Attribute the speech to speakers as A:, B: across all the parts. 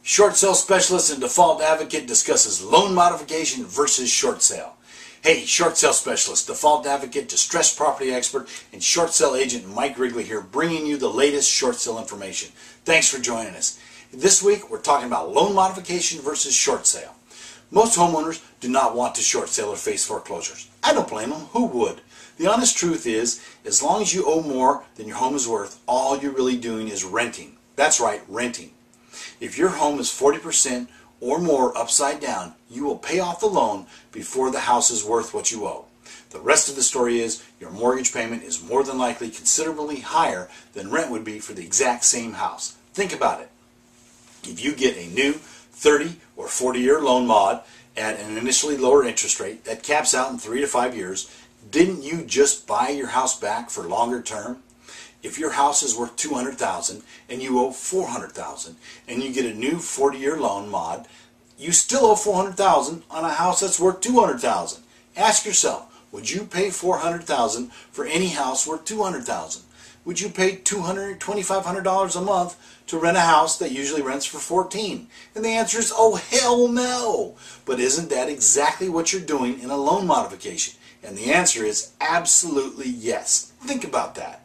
A: Short sale specialist and default advocate discusses loan modification versus short sale. Hey, short sale specialist, default advocate, distressed property expert, and short sale agent Mike Wrigley here, bringing you the latest short sale information. Thanks for joining us. This week we're talking about loan modification versus short sale. Most homeowners do not want to short sale or face foreclosures. I don't blame them. Who would? The honest truth is, as long as you owe more than your home is worth, all you're really doing is renting. That's right, renting. If your home is 40% or more upside down, you will pay off the loan before the house is worth what you owe. The rest of the story is your mortgage payment is more than likely considerably higher than rent would be for the exact same house. Think about it. If you get a new 30 or 40-year loan mod at an initially lower interest rate that caps out in 3 to 5 years, didn't you just buy your house back for longer term? If your house is worth $200,000 and you owe $400,000 and you get a new 40-year loan mod, you still owe $400,000 on a house that's worth $200,000. Ask yourself, would you pay $400,000 for any house worth $200,000? Would you pay $2,500 a month to rent a house that usually rents for $14,000? And the answer is, oh hell no! But isn't that exactly what you're doing in a loan modification? And the answer is absolutely yes. Think about that.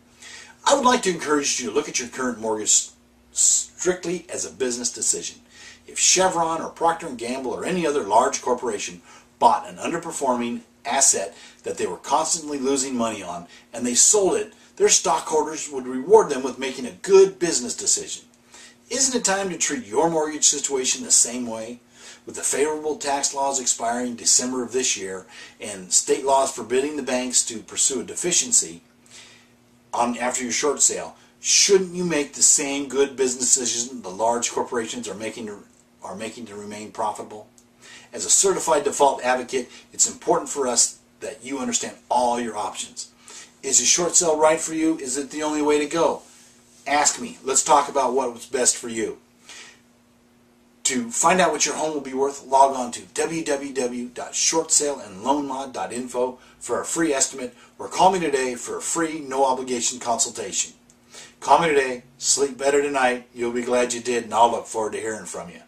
A: I would like to encourage you to look at your current mortgage strictly as a business decision. If Chevron or Procter & Gamble or any other large corporation bought an underperforming asset that they were constantly losing money on and they sold it, their stockholders would reward them with making a good business decision. Isn't it time to treat your mortgage situation the same way? With the favorable tax laws expiring December of this year and state laws forbidding the banks to pursue a deficiency after your short sale, shouldn't you make the same good business decisions the large corporations are making to remain profitable? As a certified default advocate, it's important for us that you understand all your options. Is a short sale right for you? Is it the only way to go? Ask me. Let's talk about what's best for you. To find out what your home will be worth, log on to www.shortsaleandloanmod.info for a free estimate, or call me today for a free, no-obligation consultation. Call me today, sleep better tonight, you'll be glad you did, and I'll look forward to hearing from you.